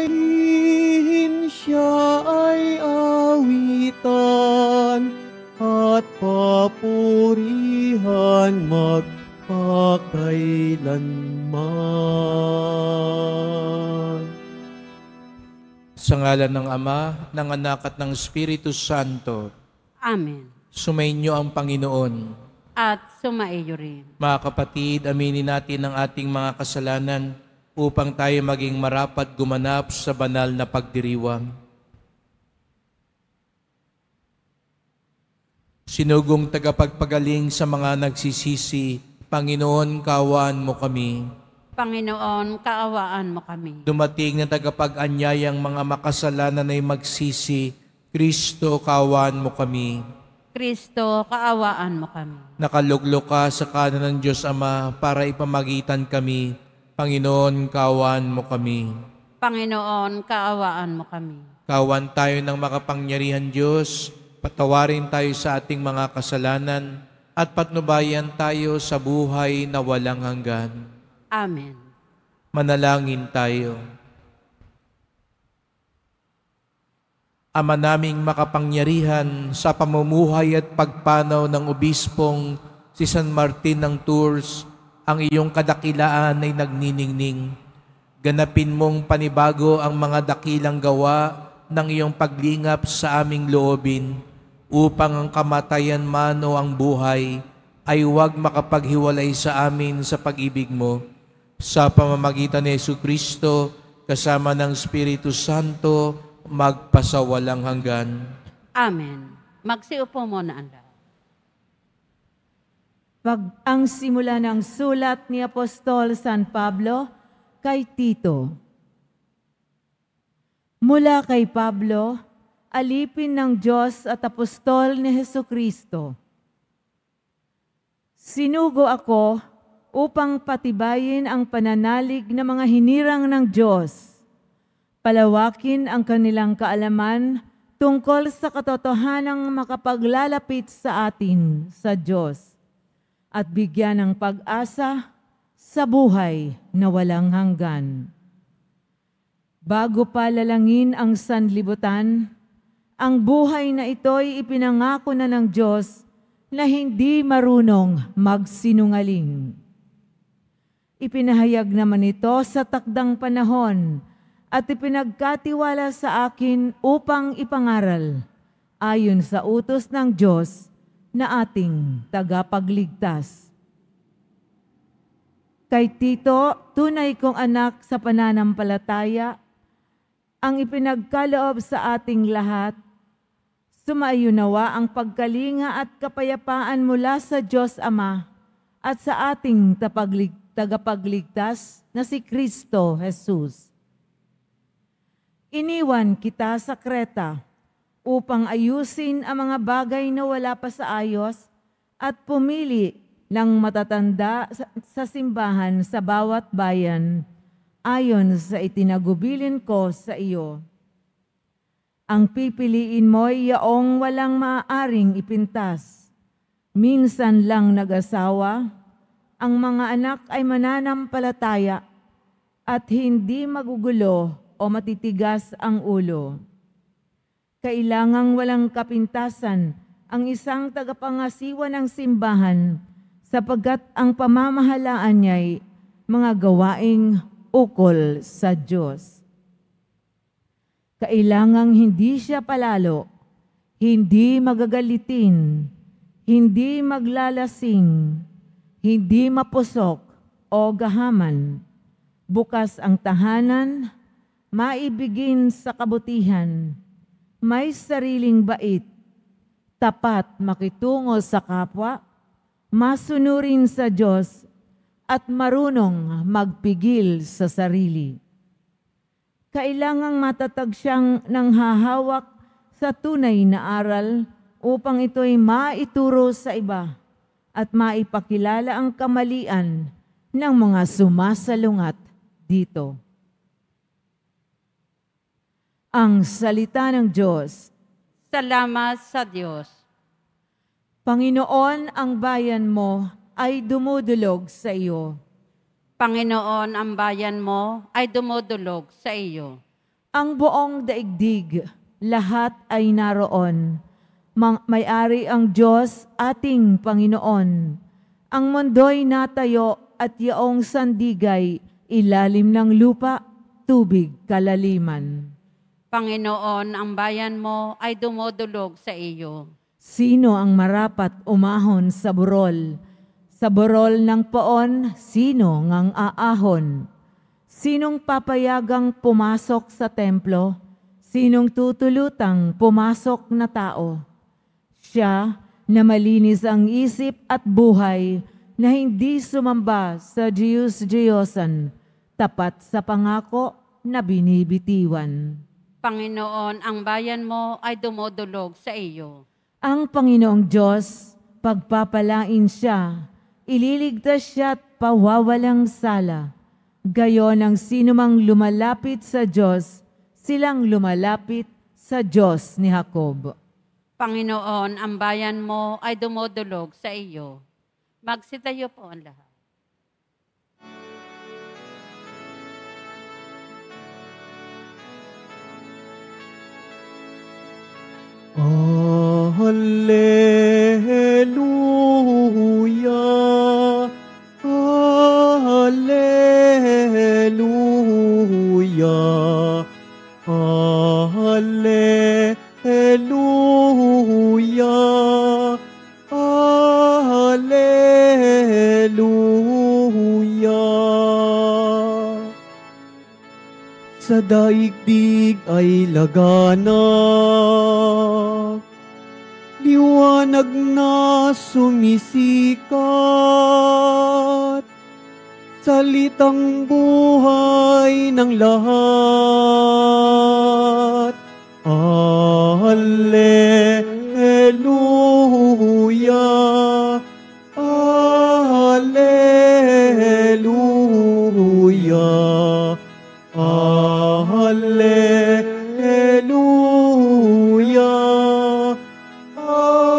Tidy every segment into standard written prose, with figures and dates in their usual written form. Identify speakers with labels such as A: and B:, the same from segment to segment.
A: Ihin siya ay awitan at papurihan magpakailanman.
B: Sa ngalan ng Ama, ng Anak at ng Espiritu Santo.
C: Amen.
B: Sumainyo ang Panginoon.
C: At sumaiyo rin.
B: Mga kapatid, aminin natin ang ating mga kasalanan upang tayo maging marapat gumanap sa banal na pagdiriwang. Sinugong tagapagpagaling sa mga nagsisisi, Panginoon, kaawaan mo kami.
C: Panginoon, kaawaan mo kami.
B: Dumating na tagapag-anyayang mga makasalanan ay magsisi, Kristo, kaawaan mo kami.
C: Kristo, kaawaan mo kami.
B: Nakaluglok ka sa kanan ng Diyos Ama para ipamagitan kami. Panginoon, kaawaan mo kami.
C: Panginoon, kaawaan mo kami.
B: Kaawaan tayo ng makapangyarihan Diyos, patawarin tayo sa ating mga kasalanan, at patnubayan tayo sa buhay na walang hanggan.
C: Amen.
B: Manalangin tayo. Ama naming makapangyarihan, sa pamumuhay at pagpanaw ng obispong si San Martin ng Tours, ang iyong kadakilaan ay nagniningning. Ganapin mong panibago ang mga dakilang gawa ng iyong paglingap sa aming loobin, upang ang kamatayan man o ang buhay ay huwag makapaghiwalay sa amin sa pag-ibig mo. Sa pamamagitan ni Jesucristo, kasama ng Espiritu Santo, magpasawalang hanggan.
C: Amen. Magsiupo muna ang lahat.
D: Ang simula ng sulat ni Apostol San Pablo kay Tito. Mula kay Pablo, alipin ng Diyos at Apostol ni Jesucristo. Sinugo ako upang patibayin ang pananalig ng mga hinirang ng Diyos, palawakin ang kanilang kaalaman tungkol sa katotohanang makapaglalapit sa atin, sa Diyos, at bigyan ng pag-asa sa buhay na walang hanggan. Bago pa lalangin ang sanlibutan, ang buhay na ito'y ipinangako na ng Diyos na hindi marunong magsinungaling. Ipinahayag naman ito sa takdang panahon at ipinagkatiwala sa akin upang ipangaral ayon sa utos ng Diyos na ating tagapagligtas. Kay Tito, tunay kong anak sa pananampalataya, ang ipinagkaloob sa ating lahat, sumaiyo nawa ang pagkalinga at kapayapaan mula sa Diyos Ama at sa ating tagapagligtas na si Kristo Jesus. Iniwan kita sa Kreta upang ayusin ang mga bagay na wala pa sa ayos at pumili ng matatanda sa simbahan sa bawat bayan ayon sa itinagubilin ko sa iyo. Ang pipiliin mo'y yaong walang maaaring ipintas. Minsan lang nag-asawa, ang mga anak ay mananampalataya at hindi magugulo o matitigas ang ulo. Kailangang walang kapintasan ang isang tagapangasiwa ng simbahan sapagkat ang pamamahalaan niya'y mga gawaing ukol sa Diyos. Kailangang hindi siya palalo, hindi magagalitin, hindi maglalasing, hindi mapusok o gahaman. Bukas ang tahanan, maibigin sa kabutihan, may sariling bait, tapat makitungo sa kapwa, masunurin sa Diyos, at marunong magpigil sa sarili. Kailangang matatag siyang nanghahawak sa tunay na aral upang ito'y maituro sa iba at maipakilala ang kamalian ng mga sumasalungat dito. Ang salita ng Diyos.
C: Salamat sa Diyos.
D: Panginoon, ang bayan mo ay dumudulog sa iyo.
C: Panginoon, ang bayan mo ay dumudulog sa iyo.
D: Ang buong daigdig, lahat ay naroon. May-ari ang Diyos, ating Panginoon. Ang mundo'y natayo at yaong sandigay, ilalim ng lupa, tubig kalaliman.
C: Panginoon, ang bayan mo ay dumudulog sa iyo.
D: Sino ang marapat umahon sa burol? Sa burol ng poon, sino ngang aahon? Sinong papayagang pumasok sa templo? Sinong tutulutang pumasok na tao? Siya na malinis ang isip at buhay, na hindi sumamba sa Diyos-Diyosan, tapat sa pangako na binibitiwan.
C: Panginoon, ang bayan mo ay dumudulog sa iyo.
D: Ang Panginoong Diyos, pagpapalain siya, ililigtas siya at pawawalang sala. Gayon ang sinumang lumalapit sa Diyos, silang lumalapit sa Diyos ni Jacob.
C: Panginoon, ang bayan mo ay dumudulog sa iyo. Magsitayo po ang lahat.
A: Hallelujah, Hallelujah, Hallelujah, Hallelujah. Sa daigdig ay laganap, liwanag na sumisikat, salitang buhay ng lahat. Hallelujah, Hallelujah, Hallelujah, Hallelujah.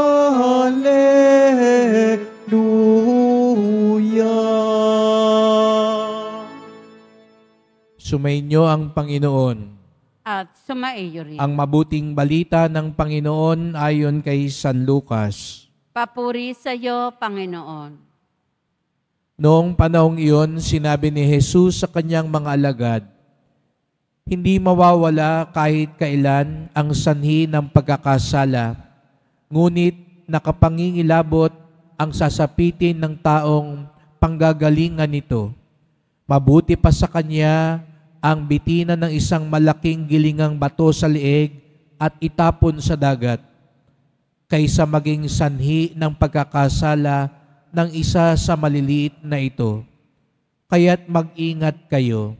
B: Sumainyo ang Panginoon.
C: At sumaiyo rin.
B: Ang mabuting balita ng Panginoon ayon kay San Lucas.
C: Papuri sa iyo, Panginoon.
B: Noong panahong iyon, sinabi ni Jesus sa kanyang mga alagad, hindi mawawala kahit kailan ang sanhi ng pagkakasala, ngunit nakapangingilabot ang sasapitin ng taong panggagalingan nito. Mabuti pa sa kanya ang bitina ng isang malaking gilingang bato sa lieg at itapon sa dagat, kaysa maging sanhi ng pagkakasala ng isa sa maliliit na ito. Kaya't mag-ingat kayo.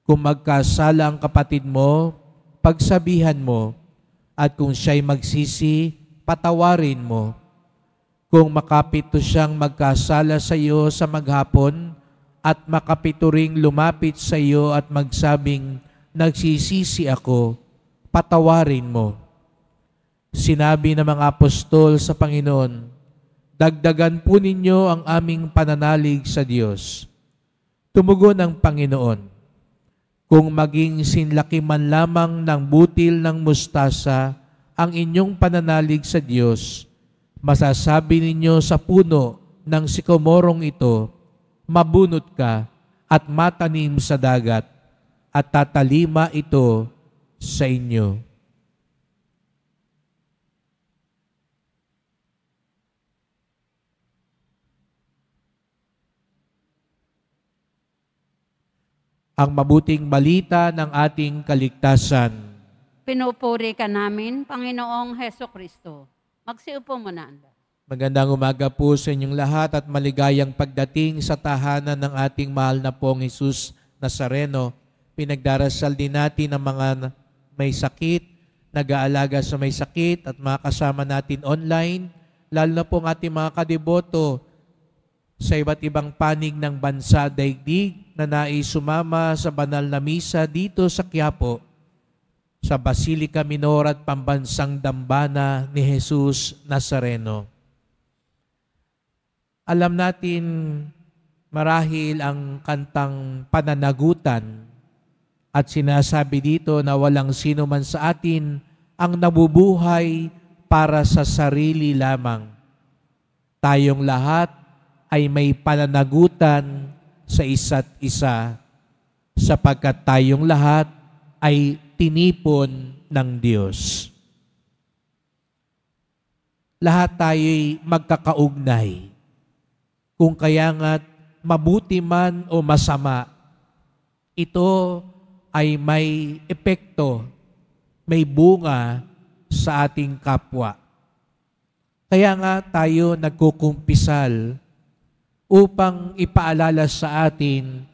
B: Kung magkasala ang kapatid mo, pagsabihan mo, at kung siya'y magsisi, patawarin mo. Kung makapito siyang magkasala sa iyo sa maghapon, at makapito ring lumapit sa iyo at magsabing, nagsisisi ako, patawarin mo. Sinabi ng mga apostol sa Panginoon, dagdagan po ninyo ang aming pananalig sa Diyos. Tumugon ang Panginoon, kung maging sinlaki man lamang ng butil ng mustasa ang inyong pananalig sa Diyos, masasabi ninyo sa puno ng sikomorong ito, mabunot ka at matanim sa dagat, at tatalima ito sa inyo. Ang mabuting balita ng ating kaligtasan.
C: Pinupuri ka namin, Panginoong Heso Kristo. Magsiupo muna ang lahat.
B: Magandang umaga po sa inyong lahat at maligayang pagdating sa tahanan ng ating mahal na pong Jesus Nazareno. Pinagdarasal din natin ang mga may sakit, nag-aalaga sa may sakit at mga kasama natin online, lalo na po ang ating mga kadeboto sa iba't ibang panig ng bansa daigdig na nais sumama sa banal na misa dito sa Quiapo, sa Basilica Minor at Pambansang Dambana ni Jesus Nazareno. Alam natin marahil ang kantang Pananagutan At sinasabi dito na walang sino man sa atin ang nabubuhay para sa sarili lamang. Tayong lahat ay may pananagutan sa isa't isa sapagkat tayong lahat ay tinipon ng Diyos. Lahat tayo'y magkakaugnay. Kung kaya nga't mabuti man o masama, ito ay may epekto, may bunga sa ating kapwa. Kaya nga tayo nagkukumpisal upang ipaalala sa atin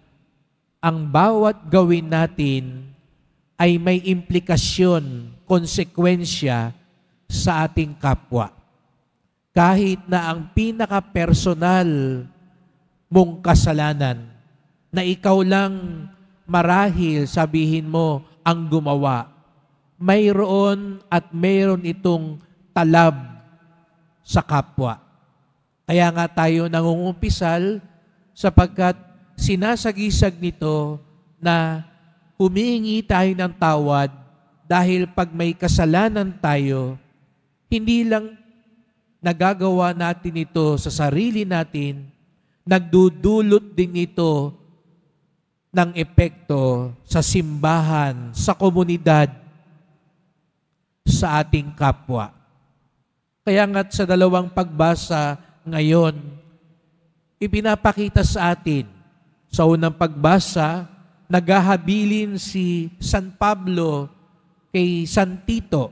B: ang bawat gawin natin ay may implikasyon, konsekwensya sa ating kapwa. Kahit na ang pinaka-personal mong kasalanan na ikaw lang marahil sabihin mo ang gumawa, mayroon at mayroon itong talab sa kapwa. Kaya nga tayo nangungumpisal sapagkat sinasagisag nito na humihingi tayo ng tawad dahil pag may kasalanan tayo, hindi lang nagagawa natin ito sa sarili natin, nagdudulot din ito ng epekto sa simbahan, sa komunidad, sa ating kapwa. Kaya nga't sa dalawang pagbasa ngayon, ipinapakita sa atin, sa unang pagbasa, naghahabilin si San Pablo kay San Tito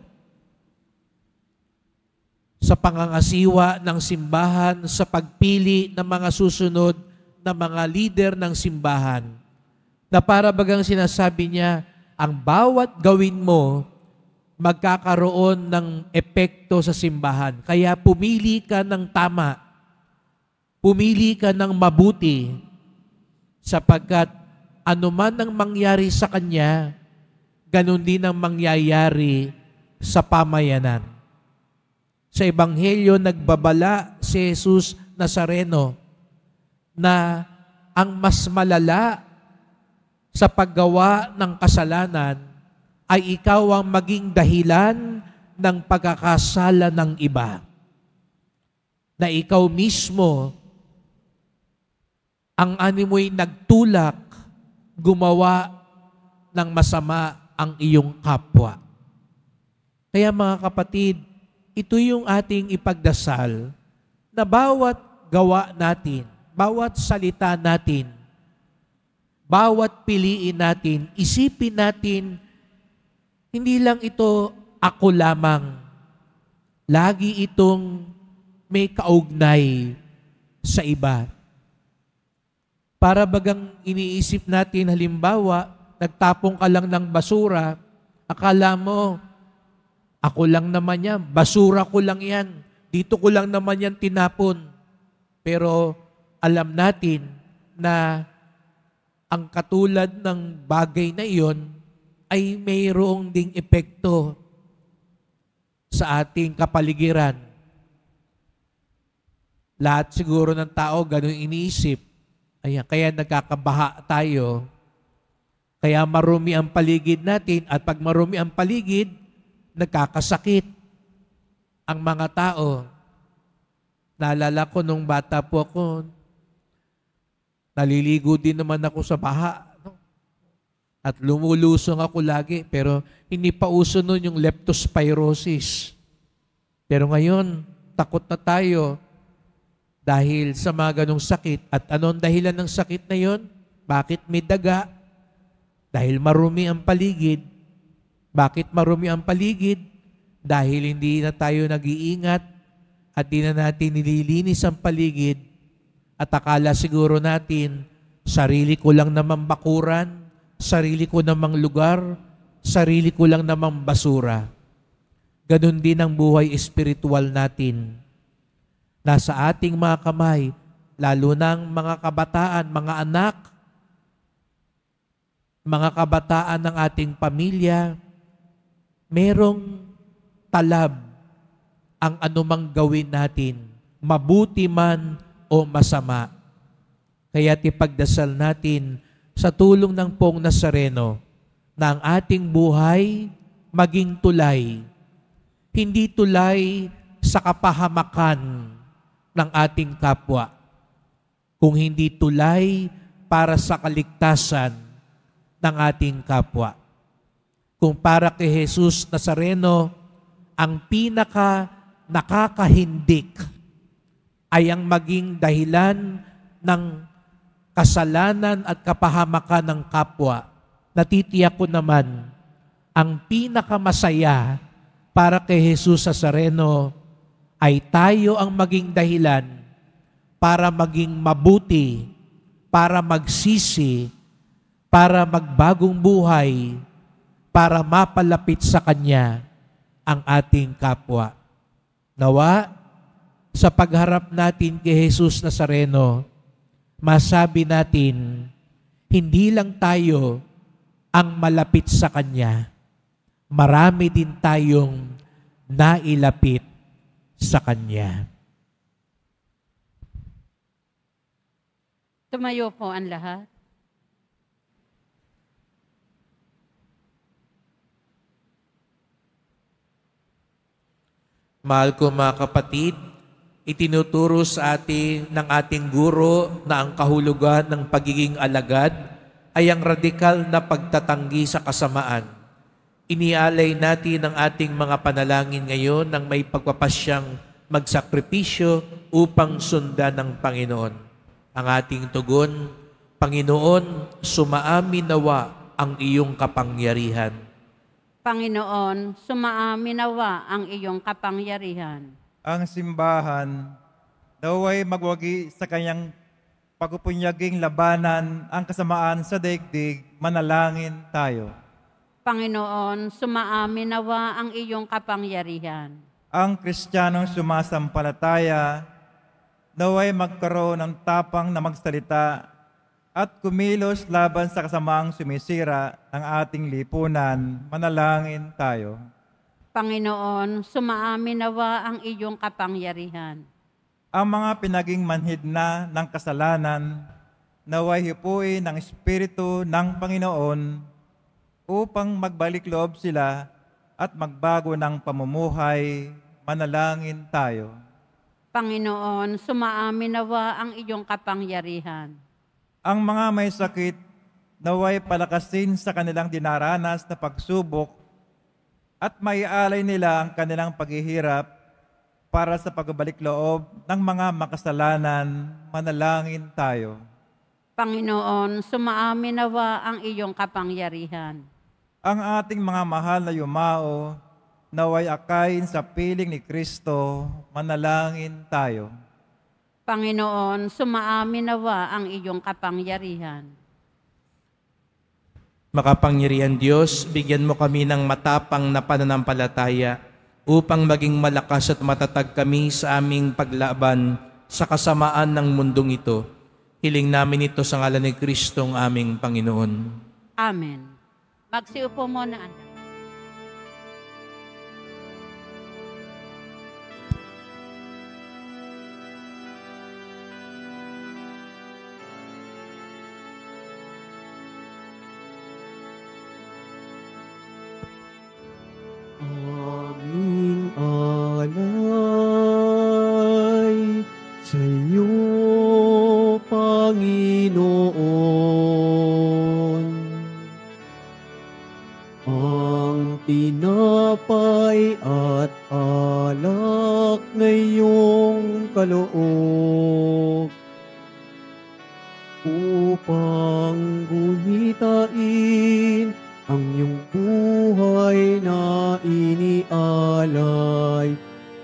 B: sa pangangasiwa ng simbahan, sa pagpili ng mga susunod na mga leader ng simbahan, na para bagang sinasabi niya, ang bawat gawin mo, magkakaroon ng epekto sa simbahan. Kaya pumili ka ng tama, pumili ka ng mabuti, sapagkat anuman ang mangyari sa kanya, ganun din ang mangyayari sa pamayanan. Sa Ebanghelyo, nagbabala si Jesus Nazareno na ang mas malala sa paggawa ng kasalanan ay ikaw ang maging dahilan ng pagkakasala ng iba. Na ikaw mismo ang animoy nagtulak gumawa ng masama ang iyong kapwa. Kaya mga kapatid, ito yung ating ipagdasal na bawat gawa natin, bawat salita natin, bawat piliin natin, isipin natin, hindi lang ito ako lamang. Lagi itong may kaugnay sa iba. Para bagang iniisip natin, halimbawa, nagtapong ka lang ng basura, akala mo, ako lang naman yan, basura ko lang yan, dito ko lang naman yan tinapon. Pero alam natin na ang katulad ng bagay na iyon ay mayroong ding epekto sa ating kapaligiran. Lahat siguro ng tao ganun iniisip. Ayan, kaya nagkakabaha tayo. Kaya marumi ang paligid natin at pag marumi ang paligid, nagkakasakit ang mga tao. Naalala ko nung bata po ako, naliligo din naman ako sa baha. At lumulusong ako lagi, pero hindi pa uso nun yung leptospirosis. Pero ngayon, takot na tayo dahil sa mga ganong sakit. At anong dahilan ng sakit na yon? Bakit may daga? Dahil marumi ang paligid. Bakit marumi ang paligid? Dahil hindi na tayo nag-iingat at di na natin nililinis ang paligid. At akala siguro natin, sarili ko lang naman bakuran, sarili ko namang lugar, sarili ko lang namang basura. Ganon din ang buhay espiritual natin. Nasa ating mga kamay, lalo ng mga kabataan, mga anak, mga kabataan ng ating pamilya, merong talab ang anumang gawin natin, mabuti man o masama. Kaya't ipagdasal natin sa tulong ng Poong Nazareno na ang ating buhay maging tulay. Hindi tulay sa kapahamakan ng ating kapwa, kung hindi tulay para sa kaligtasan ng ating kapwa. Kung para kay Jesus Nazareno, ang pinaka nakakahindik ay ang maging dahilan ng kasalanan at kapahamakan ng kapwa, natitiyak ko naman, ang pinakamasaya para kay Jesus Nazareno ay tayo ang maging dahilan para maging mabuti, para magsisi, para magbagong buhay, para mapalapit sa Kanya ang ating kapwa. Nawa, sa pagharap natin kay Jesus Nazareno, masabi natin, hindi lang tayo ang malapit sa Kanya, marami din tayong nailapit sa Kanya.
C: Tumayo po ang lahat.
B: Mahal ko mga kapatid, itinuturo sa atin ng ating guro na ang kahulugan ng pagiging alagad ay ang radikal na pagtatanggi sa kasamaan. Inialay natin ang ating mga panalangin ngayon nang may pagpapasyang magsakripisyo upang sundan ng Panginoon. Ang ating tugon, Panginoon, sumaamin nawa ang iyong kapangyarihan.
C: Panginoon, sumaamin nawa ang iyong kapangyarihan.
E: Ang simbahan naway magwagi sa kanyang pagpupunyaging labanan ang kasamaan sa daigdig, manalangin tayo.
C: Panginoon, sumaamin nawa ang iyong kapangyarihan.
E: Ang Kristiyanong sumasampalataya naway magkaroon ng tapang na magsalita at kumilos laban sa kasamaang sumisira ng ating lipunan, manalangin tayo.
C: Panginoon, sumaamin nawa ang iyong kapangyarihan.
E: Ang mga pinaging manhid na ng kasalanan, naway hipuin ng Espiritu ng Panginoon upang magbalik loob sila at magbago ng pamumuhay, manalangin tayo.
C: Panginoon, sumaamin nawa ang iyong kapangyarihan.
E: Ang mga may sakit, naway palakasin sa kanilang dinaranas na pagsubok at maialay nila ang kanilang paghihirap para sa pagbalik loob ng mga makasalanan, manalangin tayo.
C: Panginoon, sumaamin nawa ang iyong kapangyarihan.
E: Ang ating mga mahal na yumao, naway akayin sa piling ni Kristo, manalangin tayo.
C: Panginoon, sumaamin nawa ang iyong kapangyarihan.
B: Makapangyarihan Diyos, bigyan mo kami ng matapang na pananampalataya upang maging malakas at matatag kami sa aming paglaban sa kasamaan ng mundong ito. Hiling namin ito sa ngalan ni Kristong aming Panginoon.
C: Amen. Magsiupo muna, anak.
A: Aming alay sa iyo, Panginoon. Ang tinapay at alak na iyong kaloob upang guhitain ang iyong buhay na inialay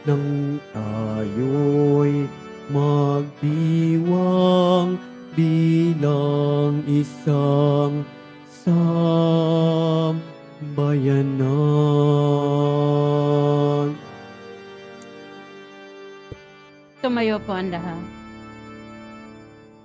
A: nang tayo'y magdiwang bilang isang sambayanan.
C: Tumayo po ang lahat.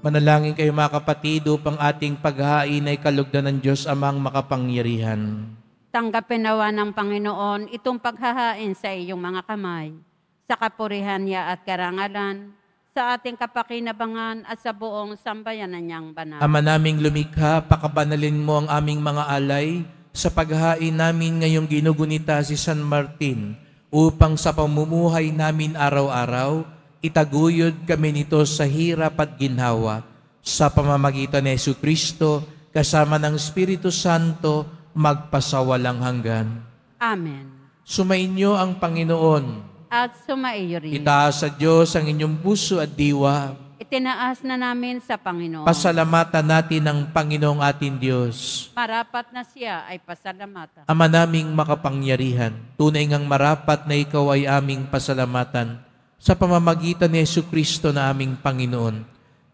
B: Manalangin kayo mga kapatid upang ating paghahain ay kalugdan ng Diyos amang makapangyarihan.
C: Tanggapin nawa ng Panginoon itong paghahain sa iyong mga kamay, sa kapurihan niya at karangalan, sa ating kapakinabangan at sa buong sambayanan niyang banal.
B: Ama naming lumikha, pakabanalin mo ang aming mga alay sa paghahain namin ngayong ginugunita si San Martin upang sa pamumuhay namin araw-araw, itaguyod kami nito sa hirap at ginhawa sa pamamagitan ni Jesucristo kasama ng Espiritu Santo magpasawalang hanggan.
C: Amen.
B: Sumainyo ang Panginoon.
C: At sumaiyo rin.
B: Itaas sa Diyos ang inyong puso at diwa.
C: Itinaas na namin sa Panginoon.
B: Pasalamatan natin ang Panginoong ating Diyos.
C: Marapat na siya ay pasalamatan.
B: Ama naming makapangyarihan, tunay ngang marapat na ikaw ay aming pasalamatan sa pamamagitan ni Jesucristo na aming Panginoon.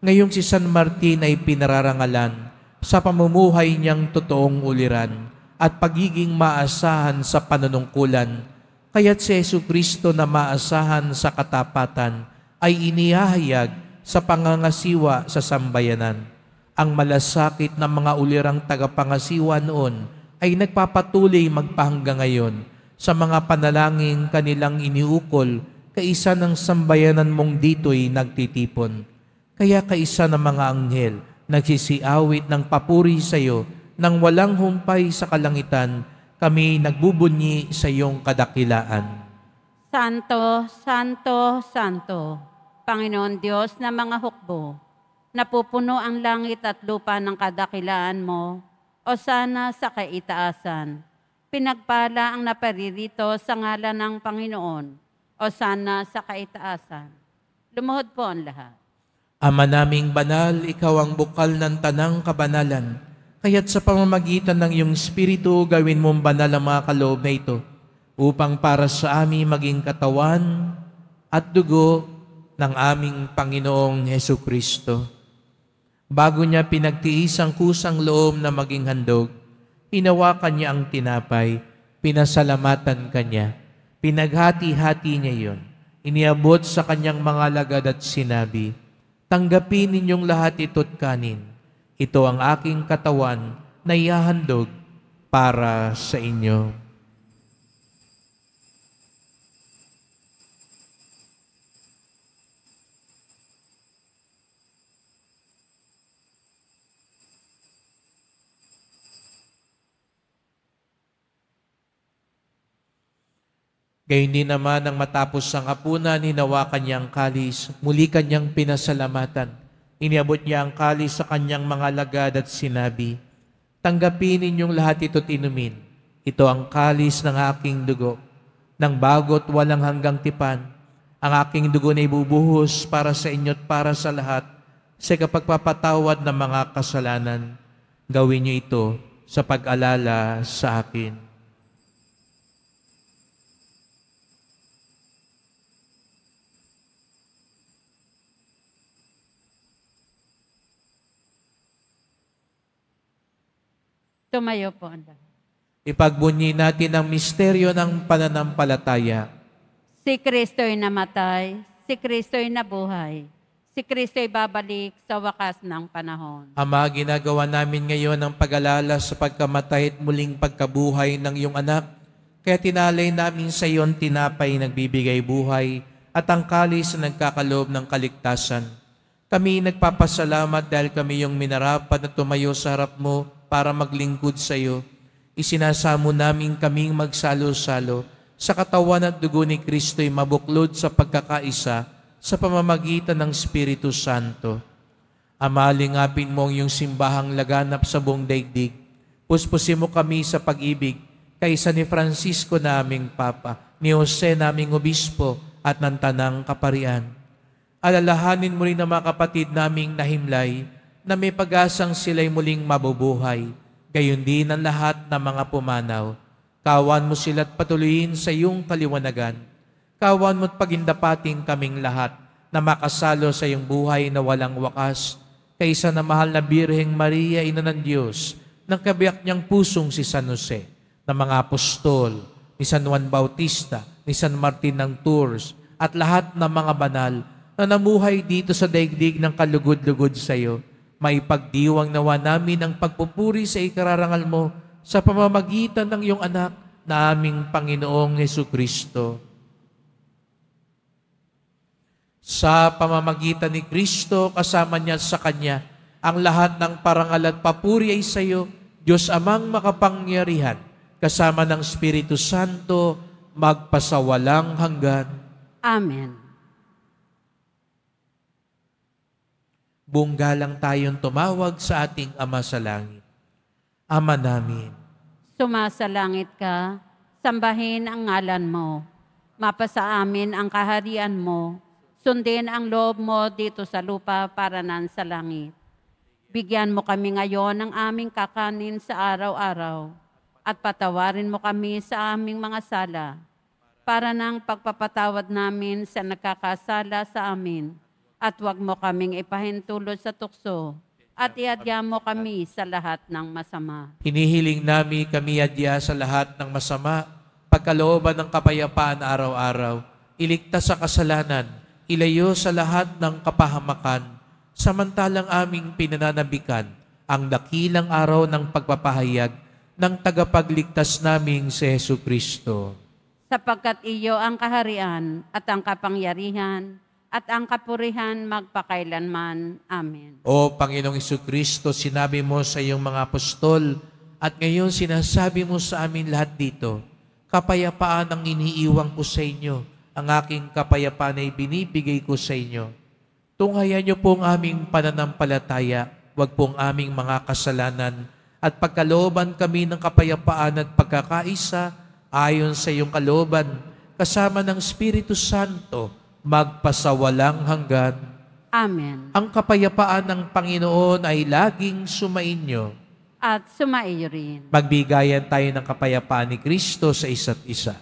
B: Ngayong si San Martin ay pinararangalan sa pamumuhay niyang totoong uliran at pagiging maasahan sa panunungkulan. Kaya't si Jesucristo na maasahan sa katapatan ay inihahayag sa pangangasiwa sa sambayanan. Ang malasakit ng mga ulirang tagapangasiwa noon ay nagpapatuloy magpahanggang ngayon sa mga panalangin kanilang iniukol kaisa ng sambayanan mong dito'y nagtitipon. Kaya kaisa ng mga anghel nagsisiawit ng papuri sa iyo nang walang humpay sa kalangitan, kami nagbubunyi sa iyong kadakilaan.
C: Santo, Santo, Santo, Panginoon Diyos na mga hukbo, napupuno ang langit at lupa ng kadakilaan mo, o sana sa kaitaasan. Pinagpala ang naparirito sa ngalan ng Panginoon, o sana sa kaitaasan. Lumuhod po ang lahat.
B: Ama naming banal, ikaw ang bukal ng tanang kabanalan. Kaya't sa pamamagitan ng iyong Espiritu, gawin mong banal ang mga kaloob na ito, upang para sa amin maging katawan at dugo ng aming Panginoong Hesukristo. Bago niya pinagtiis ang kusang loob na maging handog, hinawakan niya ang tinapay, pinasalamatan kanya, pinaghati-hati niya iyon, iniabot sa kanyang mga lagad at sinabi, "Tanggapin ninyong lahat ito't kanin. Ito ang aking katawan na ihahandog para sa inyo." Gayon din naman nang matapos ang hapunan, hinawakan niya ang kalis, muli kanyang pinasalamatan. Iniabot niya ang kalis sa kanyang mga lagad at sinabi, "Tanggapin ninyong lahat ito't inumin. Ito ang kalis ng aking dugo, ng bago't walang hanggang tipan. Ang aking dugo na ibubuhos para sa inyo't para sa lahat sa kapagpapatawad ng mga kasalanan. Gawin niyo ito sa pag-alala sa akin."
C: Tumayo po ang lahat.
B: Ipagbunyi natin ang misteryo ng pananampalataya.
C: Si Kristo'y namatay, si Kristo'y nabuhay, si Kristo'y babalik sa wakas ng panahon.
B: Ama, ginagawa namin ngayon ang pag-alala sa pagkamatay at muling pagkabuhay ng iyong anak. Kaya tinalay namin sa iyon tinapay nagbibigay buhay at ang kalis na nagkakaloob ng kaligtasan. Kami nagpapasalamat dahil kami yung minarapat na tumayo sa harap mo para maglingkod sa iyo. Isinasamo namin kaming magsalo-salo sa katawan at dugo ni Kristo'y mabuklod sa pagkakaisa sa pamamagitan ng Espiritu Santo. Ama, lingapin mo ang iyong simbahang laganap sa buong daigdig. Puspusin mo kami sa pag-ibig kaysa ni Francisco na aming Papa, ni Jose naming Obispo at ng Tanang Kaparian. Alalahanin mo rin ang mga kapatid naming nahimlay na may pag-asang sila'y muling mabubuhay, gayon din ang lahat ng mga pumanaw. Kawan mo sila't patuloyin sa iyong kaliwanagan. Kawan mo't pagindapating kaming lahat na makasalo sa iyong buhay na walang wakas, kaysa na mahal na Birheng Maria, Ina ng Diyos, ng kabiyak niyang pusong si San Jose, ng mga apostol, ni San Juan Bautista, ni San Martin ng Tours, at lahat ng mga banal na namuhay dito sa daigdig ng kalugod-lugod sa iyo. Maipagdiwang nawa namin ang pagpupuri sa ikararangal mo sa pamamagitan ng iyong anak na aming Panginoong Hesukristo. Sa pamamagitan ni Kristo, kasama niya sa Kanya, ang lahat ng parangal at papuri ay sa iyo, Diyos Amang makapangyarihan, kasama ng Espiritu Santo, magpasawalang hanggan.
C: Amen.
B: Buong galang tayong tumawag sa ating Ama sa Langit. Ama namin,
C: Sumasalangit ka, sambahin ang ngalan mo. Mapasa amin ang kaharian mo. Sundin ang loob mo dito sa lupa para nan sa langit. Bigyan mo kami ngayon ng aming kakanin sa araw-araw at patawarin mo kami sa aming mga sala para nang pagpapatawad namin sa nagkakasala sa amin at huwag mo kaming ipahintulot sa tukso at iadya mo kami sa lahat ng masama.
B: hinihiling namin kami adya sa lahat ng masama, pagkalooban ng kapayapaan araw-araw, iligtas sa kasalanan, ilayo sa lahat ng kapahamakan, samantalang aming pinananabikan ang dakilang araw ng pagpapahayag ng tagapagligtas naming si Jesucristo.
C: Sapagkat iyo ang kaharian at ang kapangyarihan at ang kapurihan magpakailanman. Amen.
B: O Panginoong Jesucristo, sinabi mo sa iyong mga apostol at ngayon sinasabi mo sa amin lahat dito, kapayapaan ang iniiwan ko sa inyo, ang aking kapayapaan ay binibigay ko sa inyo. Tunghayan niyo po ang aming pananampalataya, wag pong aming mga kasalanan, at pagkalooban kami ng kapayapaan at pagkakaisa ayon sa iyong kalooban, kasama ng Espiritu Santo, magpasawalang hanggan.
C: Amen.
B: Ang kapayapaan ng Panginoon ay laging sumainyo.
C: At sumaiyo rin.
B: Magbigayan tayo ng kapayapaan ni Kristo sa isa't isa.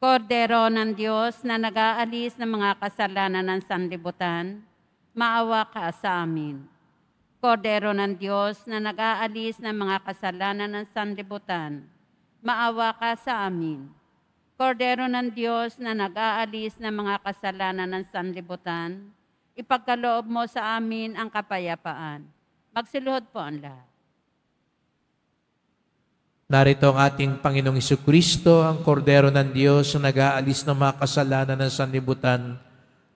C: Kordero ng Diyos na nag-aalis ng mga kasalanan ng sanlibutan, maawa ka sa amin. Kordero ng Diyos na nag-aalis ng mga kasalanan ng sanlibutan, maawa ka sa amin. Kordero ng Diyos na nag-aalis ng mga kasalanan ng sanlibutan, ipagkaloob mo sa amin ang kapayapaan. Magsiluhod po ang lahat.
B: Narito ang ating Panginoong Jesucristo, ang Kordero ng Diyos na nag-aalis ng mga kasalanan ng sanlibutan.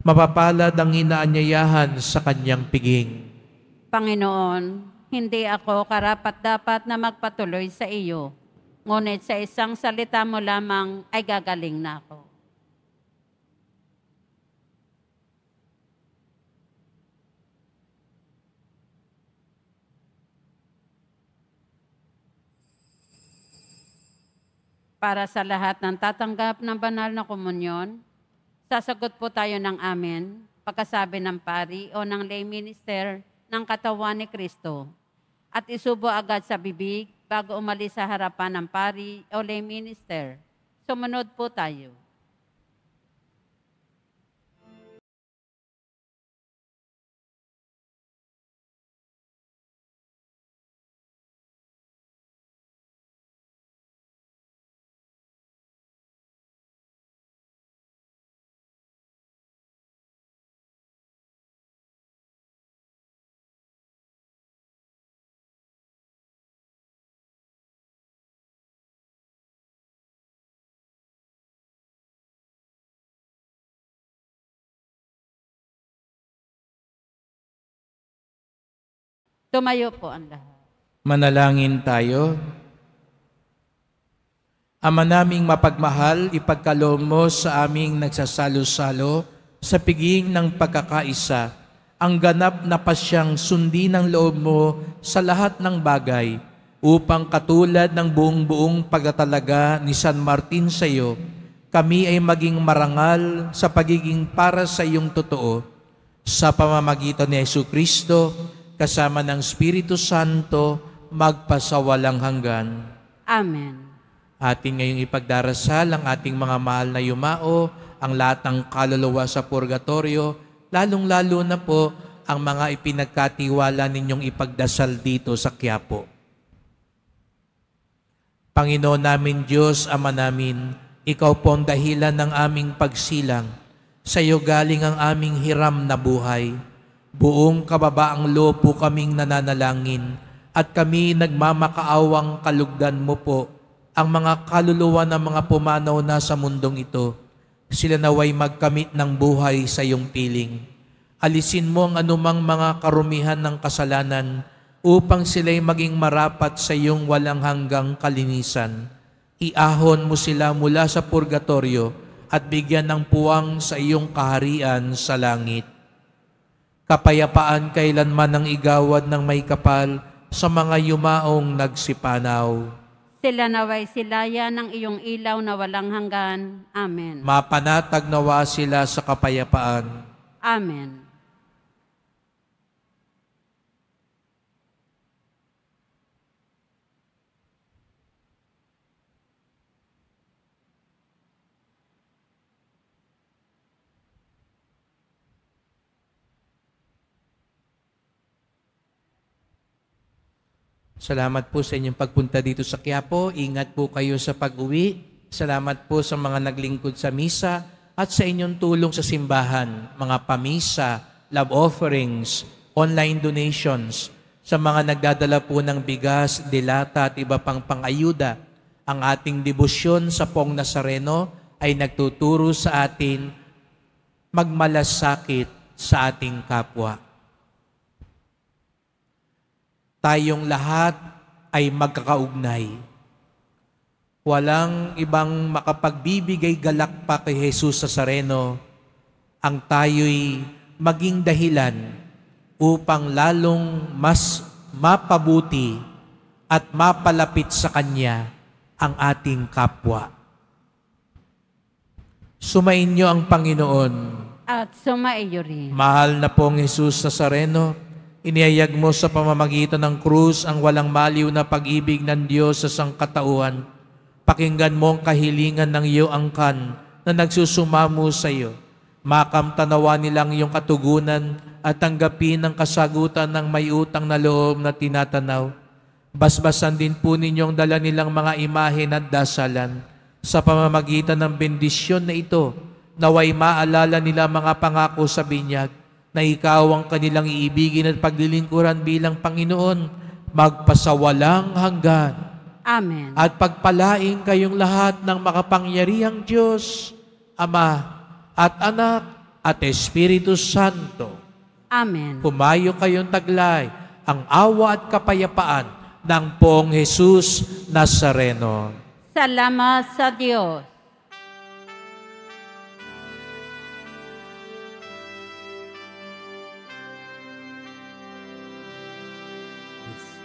B: Mapapalad ang inaanyayahan sa kanyang piging.
C: Panginoon, hindi ako karapat-dapat na magpatuloy sa iyo, ngunit sa isang salita mo lamang ay gagaling na ako. Para sa lahat ng tatanggap ng banal na komunyon, sasagot po tayo ng amen, pagkasabi ng pari o ng lay minister ng katawan ni Kristo, at isubo agad sa bibig bago umalis sa harapan ng pari o lay minister. Sumunod po tayo. Tumayo po ang lahat.
B: Manalangin tayo. Ama naming mapagmahal, ipagkaloob mo sa aming nagsasalo-salo sa piging ng pagkakaisa, ang ganap na pasyang sundin ng loob mo sa lahat ng bagay, upang katulad ng buong pagtatalaga ni San Martin sa iyo, kami ay maging marangal sa pagiging para sa iyong totoo, sa pamamagitan ni Jesucristo, kasama ng Espiritu Santo, magpasawalang hanggan.
C: Amen.
B: Atin ngayong ipagdarasal ang ating mga mahal na yumao, ang lahat ng kaluluwa sa purgatorio, lalong-lalo na po ang mga ipinagkatiwala ninyong ipagdasal dito sa Quiapo. Panginoon namin Diyos, Ama namin, Ikaw po ang dahilan ng aming pagsilang. Sa iyo galing ang aming hiram na buhay. Buong kababaang loob po kaming nananalangin at kami nagmamakaawang kalugdan mo po ang mga kaluluwa ng mga pumanaw na sa mundong ito. Sila naway magkamit ng buhay sa iyong piling. Alisin mo ang anumang mga karumihan ng kasalanan upang sila'y maging marapat sa iyong walang hanggang kalinisan. Iahon mo sila mula sa purgatorio at bigyan ng puwang sa iyong kaharian sa langit. Kapayapaan kailanman ang igawad ng may kapal sa mga yumaong nagsipanaw.
C: Sila naway silaya ng iyong ilaw na walang hanggan. Amen.
B: Mapanatag nawa sila sa kapayapaan.
C: Amen.
B: Salamat po sa inyong pagpunta dito sa Quiapo. Ingat po kayo sa pag-uwi. Salamat po sa mga naglingkod sa misa at sa inyong tulong sa simbahan, mga pamisa, love offerings, online donations, sa mga nagdadala po ng bigas, dilata at iba pang pangayuda. Ang ating debosyon sa Poong Nazareno ay nagtuturo sa atin magmalasakit sa ating kapwa. Tayong lahat ay magkakaugnay. Walang ibang makapagbibigay galak pa kay Jesus Nazareno ang tayo'y maging dahilan upang lalong mas mapabuti at mapalapit sa Kanya ang ating kapwa. Sumainyo ang Panginoon.
C: At sumaiyo rin.
B: Mahal na pong Jesus Nazareno, inihayag mo sa pamamagitan ng krus ang walang maliw na pag-ibig ng Diyos sa sangkatauhan. Pakinggan mo ang kahilingan ng iyong angkan na nagsusumamo sa iyo. Makamtanawa nilang iyong katugunan at tanggapin ang kasagutan ng may utang na loob na tinatanaw. Basbasan din po ninyong dala nilang mga imahe at dasalan. Sa pamamagitan ng bendisyon na ito, naway maalala nila mga pangako sa binyag na ikaw ang kanilang iibigin at paglilingkuran bilang Panginoon, magpasawalang hanggan.
C: Amen.
B: At pagpalain kayong lahat ng makapangyarihang Diyos, Ama at Anak at Espiritu Santo.
C: Amen.
B: Pumayo kayong taglay ang awa at kapayapaan ng Poong Jesus Nazareno.
C: Salamat sa Diyos.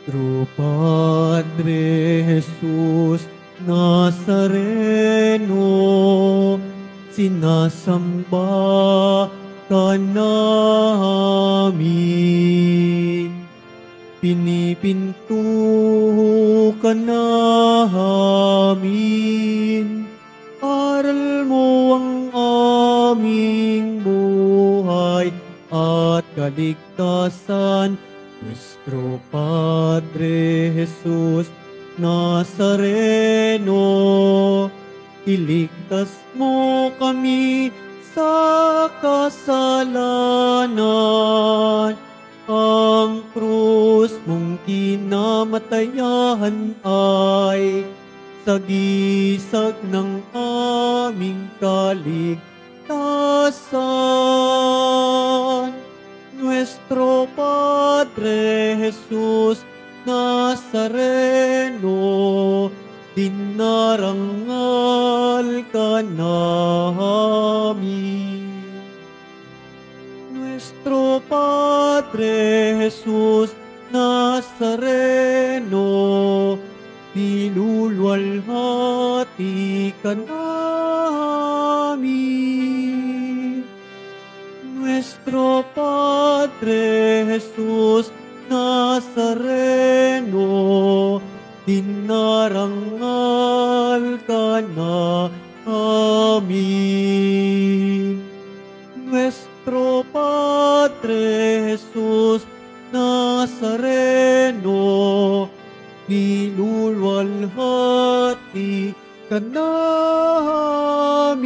A: Nuestro Padre Jesús Nazareno, sinasamba ka namin. Pinipinto ka namin. Aral mo ang aming buhay at kaligtasan. Nuestro Padre Jesús Nazareno, iligtas mo kami sa kasalanan. Ang krus mong kinamatayan ay sagisag ng aming kaligtasan. Nuestro Padre Jesús Nazareno, dinarangal ka namin. Nuestro Padre Jesús Nazareno, nilulwalhati ka namin. Nuestro Padre Jesús Nazareno, dinarangal ka namin. Nuestro Padre Jesús Nazareno, nilulwalhati ka namin.